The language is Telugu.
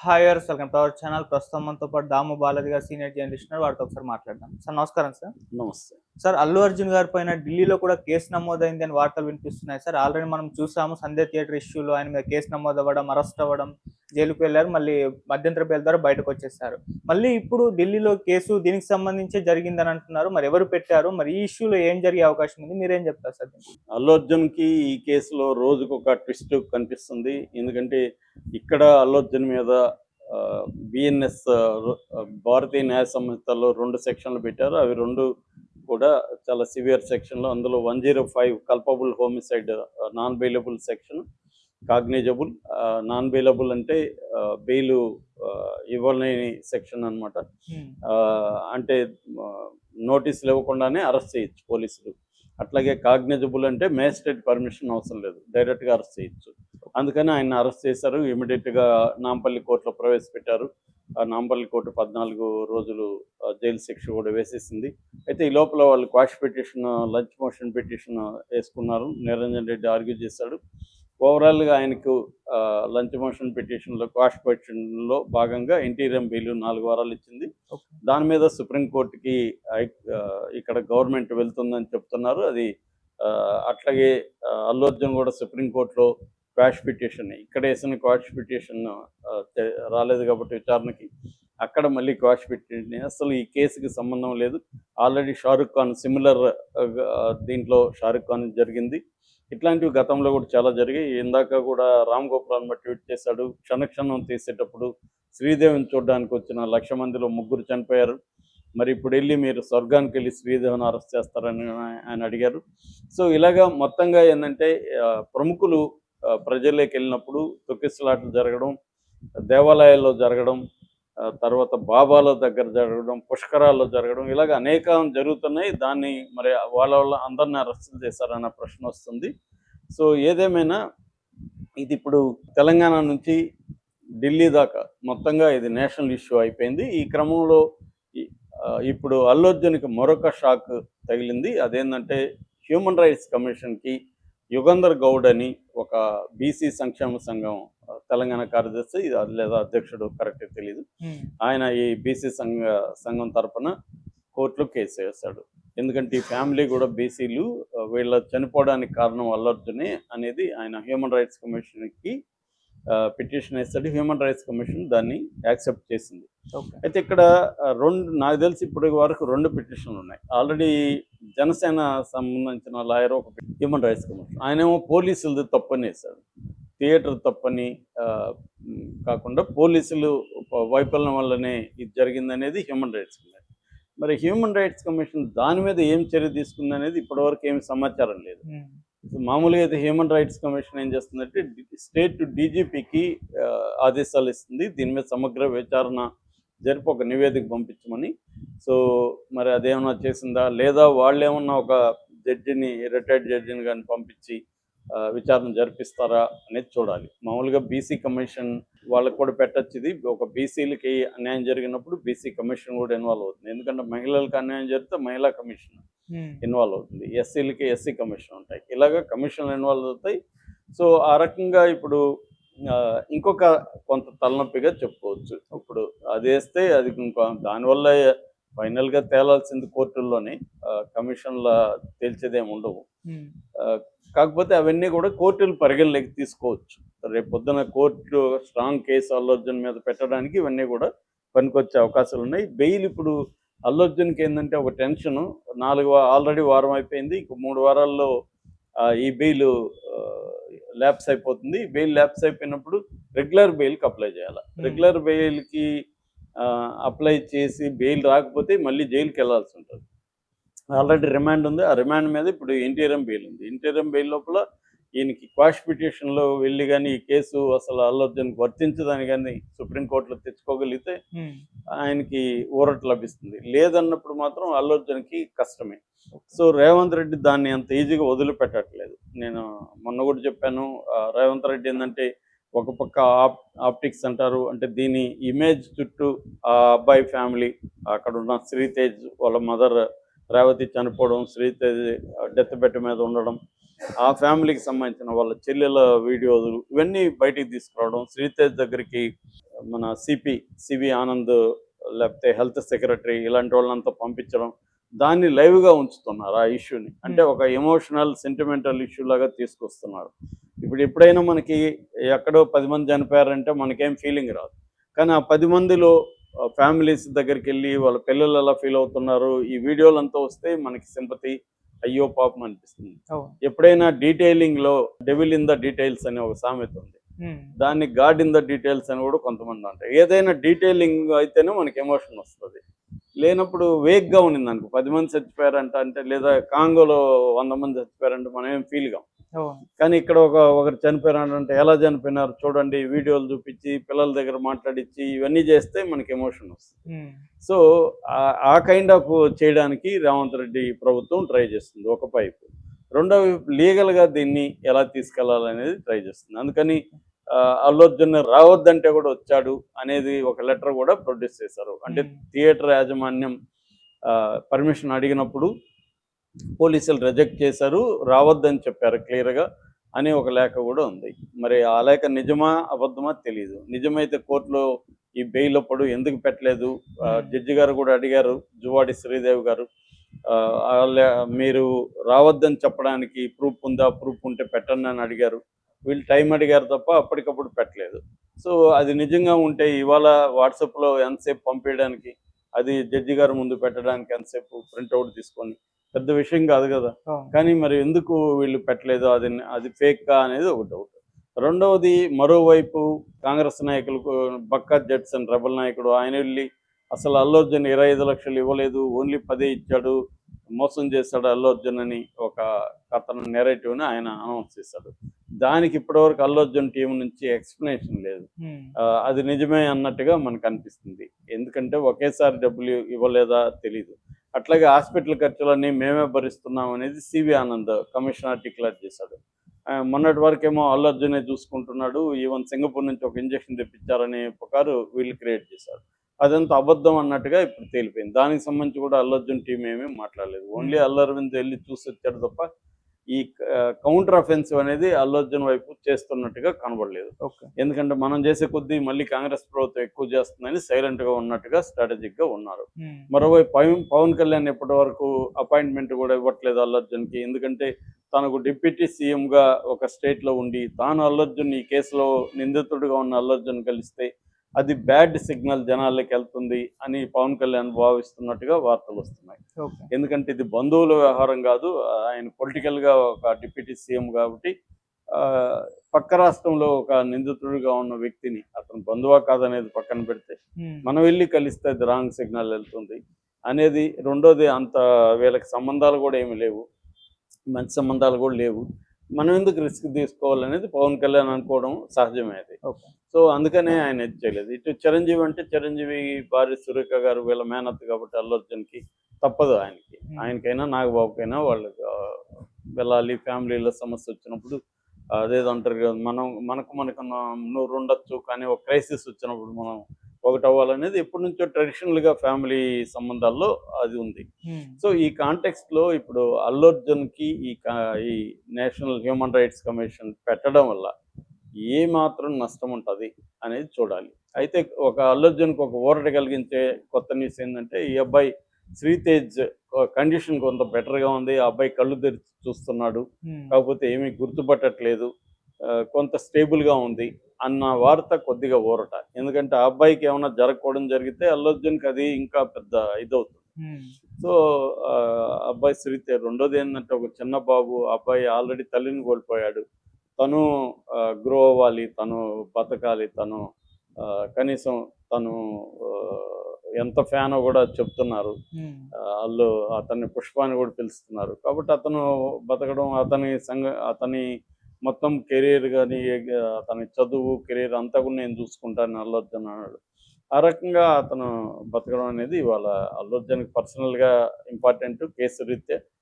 Hi viewers, welcome to our channel. ప్రస్తుతం మనతో పాటు దాము బాలాజీ గారు సీనియర్ జర్నలిస్ట్ ఉన్నారు. వారితో ఒకసారి మాట్లాడదాం. సార్ నమస్కారం సార్. నమస్తే. సార్, అల్లు అర్జున్ గారి పైన ఢిల్లీలో కూడా కేసు నమోదైంది అని వార్తలు వినిపిస్తున్నాయి సార్. ఆల్రెడీ మనం చూసాము సంధ్య థియేటర్ ఇష్యూలో ఆయన మీద కేసు నమోదవ్వడం, అరెస్ట్ అవ్వడం, జైలుకు వెళ్ళారు. మళ్ళీ మధ్యంతర బెయిల్ ద్వారా బయటకు వచ్చేసారు. మళ్ళీ ఇప్పుడు ఢిల్లీలో కేసు దీనికి సంబంధించే జరిగిందని అంటున్నారు. మరి ఎవరు పెట్టారు? మరి ఈ ఇష్యూలో ఏం జరిగే అవకాశం ఉంది? మీరేం చెప్తారు సార్ దీనికి? అల్లు అర్జున్‌కి ఈ కేసులో రోజుకొక ట్విస్ట్ కనిపిస్తుంది. ఎందుకంటే ఇక్కడ అల్లు అర్జున్ మీద బిఎన్ఎస్ భారతీయ న్యాయ సంహితలో 2 సెక్షన్లు పెట్టారు. అవి 2 కూడా చాలా సివియర్ సెక్షన్‌లు. అందులో 105 culpable homicide non bailable section, cognisable non bailable అంటే బెయిల్ ఇవ్వలేని సెక్షన్ అనమాట. అంటే నోటీసులు ఇవ్వకుండానే అరెస్ట్ చేయొచ్చు పోలీసులు. అట్లాగే కాగ్నిజబుల్ అంటే మేజిస్ట్రేట్ పర్మిషన్ అవసరం లేదు, డైరెక్ట్గా అరెస్ట్ చేయొచ్చు. అందుకని ఆయన అరెస్ట్ చేశారు. ఇమీడియట్గా నాంపల్లి కోర్టులో ప్రవేశపెట్టారు. ఆ నాంపల్లి కోర్టు 14 రోజులు జైలు శిక్ష కూడా వేసేసింది. అయితే ఈ లోపల వాళ్ళు quash petition, lunch motion petition వేసుకున్నారు. నిరంజన్ రెడ్డి ఆర్గ్యూ చేశాడు. ఓవరాల్గా ఆయనకు లంచ్ మోషన్ పిటిషన్లో క్వాష్ పిటిషన్లో భాగంగా ఇంటీరియం బెయిల్ 4 వారాలు ఇచ్చింది. దాని మీద సుప్రీంకోర్టుకి ఇక్కడ గవర్నమెంట్ వెళ్తుందని చెప్తున్నారు. అది అట్లాగే అల్లు అర్జున్ కూడా సుప్రీంకోర్టులో క్వాష్ పిటిషన్, ఇక్కడ వేసిన క్వాష్ పిటిషన్ రాలేదు కాబట్టి విచారణకి, అక్కడ మళ్ళీ క్వాష్ పిటిషన్. అసలు ఈ కేసుకి సంబంధం లేదు. ఆల్రెడీ షారుఖ్ ఖాన్ సిమిలర్ దీంట్లో షారుఖ్ ఖాన్ జరిగింది. ఇట్లాంటివి గతంలో కూడా చాలా జరిగాయి. ఇందాక కూడా రామ్ గోపాల్ ట్వీట్ చేశాడు, క్షణక్షణం తీసేటప్పుడు శ్రీదేవిని చూడడానికి వచ్చిన 1,00,000 మందిలో 3 చనిపోయారు. మరి ఇప్పుడు వెళ్ళి మీరు స్వర్గానికి వెళ్ళి శ్రీదేవిని అరెస్ట్ చేస్తారని ఆయన అడిగారు. సో ఇలాగా మొత్తంగా ఏంటంటే ప్రముఖులు ప్రజల్లోకి వెళ్ళినప్పుడు తొక్కిసలాటలు జరగడం, దేవాలయాల్లో జరగడం, తర్వాత బాబాల దగ్గర జరగడం, పుష్కరాల్లో జరగడం, ఇలాగ అనేకం జరుగుతున్నాయి. దాన్ని మరి వాళ్ళ అందరిని అరెస్ట్ చేశారన్న ప్రశ్న వస్తుంది. సో ఏదేమైనా ఇది ఇప్పుడు తెలంగాణ నుంచి ఢిల్లీ దాకా మొత్తంగా ఇది నేషనల్ ఇష్యూ అయిపోయింది. ఈ క్రమంలో ఇప్పుడు అల్లు అర్జున్కి మరొక షాక్ తగిలింది. అదేంటంటే హ్యూమన్ రైట్స్ కమిషన్కి యుగంధర్ గౌడ్ అని ఒక బీసీ సంక్షేమ సంఘం తెలంగాణ కార్యదర్శి లేదా అధ్యక్షుడు కరెక్ట్గా తెలియదు, ఆయన ఈ బీసీ సంఘం తరఫున కోర్టులో కేసు వేశాడు. ఎందుకంటే ఈ ఫ్యామిలీ కూడా బీసీలు, వీళ్ళ చనిపోవడానికి కారణం అల్లు అర్జునే అనేది ఆయన హ్యూమన్ రైట్స్ కమిషన్కి పిటిషన్ వేస్తాడు. హ్యూమన్ రైట్స్ కమిషన్ దాన్ని యాక్సెప్ట్ చేసింది. అయితే ఇక్కడ నాకు తెలిసి ఇప్పటి వరకు 2 పిటిషన్లు ఉన్నాయి. ఆల్రెడీ జనసేన సంబంధించిన లాయర్ ఒక హ్యూమన్ రైట్స్ కమిషన్, ఆయనేమో పోలీసులది తప్పని వేశాడు. థియేటర్ తప్పని కాకుండా పోలీసులు వైఫల్యం వల్లనే ఇది జరిగిందనేది హ్యూమన్ రైట్స్ కమిషన్. మరి హ్యూమన్ రైట్స్ కమిషన్ దాని మీద ఏం చర్య తీసుకుంది అనేది ఇప్పటివరకు ఏమి సమాచారం లేదు. మామూలుగా అయితే హ్యూమన్ రైట్స్ కమిషన్ ఏం చేస్తుందంటే స్టేట్ డీజీపీకి ఆదేశాలు ఇస్తుంది, దీని మీద సమగ్ర విచారణ జరిపి ఒక నివేదిక పంపించమని. సో మరి అదేమన్నా చేసిందా లేదా వాళ్ళు ఏమన్నా ఒక జడ్జిని, రిటైర్డ్ జడ్జిని కానీ పంపించి విచారణ జరిపిస్తారా అనేది చూడాలి. మామూలుగా బీసీ కమిషన్ వాళ్ళకు కూడా పెట్టచ్చు. ఇది ఒక బీసీలకి అన్యాయం జరిగినప్పుడు బీసీ కమిషన్ కూడా ఇన్వాల్వ్ అవుతుంది. ఎందుకంటే మహిళలకు అన్యాయం జరిగితే మహిళా కమిషన్ ఇన్వాల్వ్ అవుతుంది, ఎస్సీలకి ఎస్సీ కమిషన్ ఉంటాయి, ఇలాగ కమిషన్లు ఇన్వాల్వ్ అవుతాయి. సో ఆ రకంగా ఇప్పుడు ఇంకొక కొంత తలనొప్పిగా చెప్పుకోవచ్చు. ఇప్పుడు అది వేస్తే అది ఇంకో దానివల్ల ఫైనల్గా తేలాల్సింది కోర్టుల్లోనే, కమిషన్ల తేల్చేదేమి ఉండవు. కాకపోతే అవన్నీ కూడా కోర్టులు పరిగణలోకి తీసుకోవచ్చు. రేపు పొద్దున court strong case Allu Arjun మీద పెట్టడానికి ఇవన్నీ కూడా పనికొచ్చే అవకాశాలు ఉన్నాయి. బెయిల్ ఇప్పుడు అల్లు అర్జున్కి ఏంటంటే ఒక టెన్షను, ఆల్రెడీ వారం అయిపోయింది, ఇంకో 3 వారాల్లో ఈ బెయిల్ ల్యాప్స్ అయిపోతుంది. బెయిల్ ల్యాప్స్ అయిపోయినప్పుడు రెగ్యులర్ బెయిల్కి అప్లై చేయాలి. రెగ్యులర్ బెయిల్కి అప్లై చేసి బెయిల్ రాకపోతే మళ్ళీ జైలుకి వెళ్ళాల్సి ఉంటుంది. ఆల్రెడీ రిమాండ్ ఉంది, ఆ రిమాండ్ మీద ఇప్పుడు ఇంటీరియం బెయిల్ ఉంది. ఇంటీరియం బెయిల్ లోపల ఈయనకి క్వాష్ పిటిషన్లో వెళ్ళి కానీ ఈ కేసు అసలు అల్లు అర్జున్కి వర్తించదని కానీ సుప్రీంకోర్టులో తెచ్చుకోగలిగితే ఆయనకి ఊరట లభిస్తుంది. లేదన్నప్పుడు మాత్రం అల్లు అర్జున్కి కష్టమే. సో రేవంత్ రెడ్డి దాన్ని అంత ఈజీగా వదిలిపెట్టట్లేదు. నేను మొన్న కూడా చెప్పాను, రేవంత్ రెడ్డి ఏంటంటే ఒక పక్క ఆప్టిక్స్ అంటారు, అంటే దీని ఇమేజ్ చుట్టూ ఆ అబ్బాయి ఫ్యామిలీ, అక్కడ ఉన్న శ్రీతేజ్ వాళ్ళ మదర్ రేవతి చనిపోవడం, శ్రీతేజ్ డెత్ బెడ్ మీద ఉండడం, ఆ ఫ్యామిలీకి సంబంధించిన వాళ్ళ చెల్లెల వీడియోలు ఇవన్నీ బయటికి తీసుకురావడం, శ్రీతేజ్ దగ్గరికి మన సివి ఆనంద్ లేకపోతే హెల్త్ సెక్రటరీ ఇలాంటి వాళ్ళంతా పంపించడం, దాన్ని లైవ్గా ఉంచుతున్నారు ఆ ఇష్యూని. అంటే ఒక ఎమోషనల్ సెంటిమెంటల్ ఇష్యూ లాగా తీసుకొస్తున్నారు. ఇప్పుడు ఎప్పుడైనా మనకి ఎక్కడో 10 మంది చనిపోయారంటే మనకేం ఫీలింగ్ రాదు. కానీ ఆ 10 మందిలో ఫ్యామిలీస్ దగ్గరికి వెళ్ళి వాళ్ళ పిల్లలు ఎలా ఫీల్ అవుతున్నారు, ఈ వీడియోలంతా వస్తే మనకి సింపతి, అయ్యో పాపం అనిపిస్తుంది. ఎప్పుడైనా డీటెయిలింగ్లో డెవిల్ ఇన్ ద డీటెయిల్స్ అనే ఒక సామెత ఉంది. దాన్ని గాడ్ ఇన్ ద డీటెయిల్స్ అని కూడా కొంతమంది అంటారు. ఏదైనా డీటెయిలింగ్ అయితేనే మనకి ఎమోషన్ వస్తుంది. లేనప్పుడు వేగ్గా ఉన్నింది అనుకో, 10 మంది చచ్చిపోయారంట అంటే, లేదా కాంగోలో 100 మంది చచ్చిపోయారంటే మనం ఏం ఫీల్ కాం. కానీ ఇక్కడ ఒకరు చనిపోయారంటే ఎలా చనిపోయినారు చూడండి, వీడియోలు చూపించి పిల్లల దగ్గర మాట్లాడించి ఇవన్నీ చేస్తే మనకి ఎమోషన్ వస్తుంది. సో ఆ కైండ్ ఆఫ్ చేయడానికి రేవంత్ రెడ్డి ప్రభుత్వం ట్రై చేస్తుంది ఒక వైపు. రెండో వైపు లీగల్గా దీన్ని ఎలా తీసుకెళ్లాలనేది ట్రై చేస్తుంది. అందుకని అల్లు అర్జున్ రావద్దంటే కూడా వచ్చాడు అనేది ఒక లెటర్ కూడా ప్రొడ్యూస్ చేశారు. అంటే థియేటర్ యాజమాన్యం పర్మిషన్ అడిగినప్పుడు పోలీసులు రిజెక్ట్ చేశారు, రావద్దని చెప్పారు క్లియర్గా అని ఒక లేఖ కూడా ఉంది. మరి ఆ లేఖ నిజమా అబద్ధమా తెలియదు. నిజమైతే కోర్టులో ఈ బెయిల్ అప్పుడు ఎందుకు పెట్టలేదు, జడ్జి గారు కూడా అడిగారు, జువాడి శ్రీదేవి గారు, మీరు రావద్దని చెప్పడానికి ప్రూఫ్ ఉందా, ప్రూఫ్ ఉంటే పెట్టండి అని అడిగారు. వీళ్ళు టైం అడిగారు తప్ప అప్పటికప్పుడు పెట్టలేదు. సో అది నిజంగా ఉంటే ఇవాళ వాట్సాప్లో ఎంతసేపు పంపించడానికి, అది జడ్జి గారు ముందు పెట్టడానికి ఎంతసేపు ప్రింట్అవుట్ తీసుకొని, పెద్ద విషయం కాదు కదా. కానీ మరి ఎందుకు వీళ్ళు పెట్టలేదు, అది ఫేక్గా అనేది ఒక డౌట్. రెండవది, మరోవైపు కాంగ్రెస్ నాయకులకు బక్కా జడ్సన్ రెబల్ నాయకుడు ఆయన వెళ్ళి అసలు అల్లు అర్జున్ 25 లక్షలు ఇవ్వలేదు, ఓన్లీ 10 ఇచ్చాడు, మోసం చేశాడు అల్లు అర్జున్ అని ఒక అతను నెరేటివ్ని ఆయన అనౌన్స్ చేశాడు. దానికి ఇప్పటివరకు అల్లు అర్జున్ టీం నుంచి ఎక్స్ప్లెనేషన్ లేదు. అది నిజమే అన్నట్టుగా మనకు అనిపిస్తుంది. ఎందుకంటే ఒకేసారి డబ్బులు ఇవ్వలేదా తెలీదు. అట్లాగే హాస్పిటల్ ఖర్చులన్నీ మేమే భరిస్తున్నాం అనేది సివి ఆనంద్ కమిషనర్ డిక్లేర్ చేశాడు. మొన్నటి వరకేమో అల్లు అర్జునే చూసుకుంటున్నాడు, ఈవెన్ సింగపూర్ నుంచి ఒక ఇంజక్షన్ తెప్పించారనే పుకారు వీళ్ళు క్రియేట్ చేశారు. అదంతా అబద్ధం అన్నట్టుగా ఇప్పుడు తేలిపోయింది. దానికి సంబంధించి కూడా అల్లు అర్జున్ టీం ఏమీ మాట్లాడలేదు. ఓన్లీ అల్లు అరవింద్ వెళ్ళి చూసి వచ్చాడు తప్ప ఈ కౌంటర్ అఫెన్సివ్ అనేది అల్లు అర్జున్ వైపు చేస్తున్నట్టుగా కనబడలేదు. ఎందుకంటే మనం చేసే కొద్దీ మళ్ళీ కాంగ్రెస్ ప్రభుత్వం ఎక్కువ చేస్తుందని సైలెంట్గా ఉన్నట్టుగా స్ట్రాటజిక్గా ఉన్నారు. మరోవైపు పవన్ కళ్యాణ్ ఇప్పటి వరకు అపాయింట్మెంట్ కూడా ఇవ్వట్లేదు అల్లు అర్జున్కి. ఎందుకంటే తనకు డిప్యూటీ సీఎంగా ఒక స్టేట్లో ఉండి తాను అల్లు అర్జున్ ఈ కేసులో నిందితుడిగా ఉన్న అల్లు అర్జున్ కలిస్తే అది బ్యాడ్ సిగ్నల్ జనాల్లోకి వెళ్తుంది అని పవన్ కళ్యాణ్ భావిస్తున్నట్టుగా వార్తలు వస్తున్నాయి. ఎందుకంటే ఇది బంధువుల వ్యవహారం కాదు, ఆయన పొలిటికల్గా ఒక డిప్యూటీ సీఎం కాబట్టి పక్క రాష్ట్రంలో ఒక నిందితుడిగా ఉన్న వ్యక్తిని అతను బంధువా కాదనేది పక్కన పెడితే మనం వెళ్ళి కలిస్తే అది రాంగ్ సిగ్నల్ వెళ్తుంది అనేది. రెండోది, అంత వీళ్ళకి సంబంధాలు కూడా ఏమి లేవు, మంచి సంబంధాలు కూడా లేవు, మనం ఎందుకు రిస్క్ తీసుకోవాలనేది పవన్ కళ్యాణ్ అనుకోవడం సహజమే అది. సో అందుకనే ఆయన ఇది చేయలేదు. ఇటు చిరంజీవి అంటే చిరంజీవి భార్య సురేఖ గారు వీళ్ళ మేనత్ కాబట్టి అల్లు అర్జున్కి తప్పదు, ఆయనకైనా నాగబాబుకైనా వాళ్ళకి వెళ్ళాలి. ఫ్యామిలీలో సమస్య వచ్చినప్పుడు అదేదో అంటారు కదా, మనకు నూరు ఉండొచ్చు కానీ ఒక క్రైసిస్ వచ్చినప్పుడు మనం ఒకటి అవ్వాలనేది ఎప్పటి నుంచో ట్రెడిషనల్గా ఫ్యామిలీ సంబంధాల్లో అది ఉంది. సో ఈ కాంటెక్స్ట్లో ఇప్పుడు అల్లు అర్జున్కి ఈ నేషనల్ హ్యూమన్ రైట్స్ కమిషన్ పెట్టడం వల్ల ఏ మాత్రం నష్టం ఉంటుంది అనేది చూడాలి. అయితే ఒక అల్లు అర్జున్కి ఒక ఊరట కలిగించే కొత్త న్యూస్ ఏంటంటే, ఈ అబ్బాయి శ్రీతేజ్ కండిషన్ కొంత బెటర్గా ఉంది, ఆ అబ్బాయి కళ్ళు తెరిచి చూస్తున్నాడు, కాకపోతే ఏమీ గుర్తుపట్టట్లేదు, కొంత స్టేబుల్గా ఉంది అన్న వార్త కొద్దిగా ఊరట. ఎందుకంటే ఆ అబ్బాయికి ఏమైనా జరగకూడదు జరిగితే అల్లు అర్జున్కి అది ఇంకా పెద్ద ఇదవుతుంది. సో అబ్బాయి శ్రీతేజ్. రెండోది ఏంటంటే, ఒక చిన్న బాబు, అబ్బాయి ఆల్రెడీ తల్లిని కోల్పోయాడు, తను గ్రో అవ్వాలి, తను బతకాలి, తను కనీసం తను ఎంత ఫ్యానో కూడా చెప్తున్నారు. అతన్ని పుష్పాన్ని కూడా పిలుస్తున్నారు కాబట్టి అతను బతకడం, అతని మొత్తం కెరీర్ కానీ అతని చదువు కెరీర్ అంతా కూడా నేను చూసుకుంటాను అల్లు అర్జున్ అన్నాడు. ఆ రకంగా అతను బతకడం అనేది ఇవాళ అల్లు అర్జున్కి పర్సనల్గా ఇంపార్టెంట్ కేసు రీత్యా.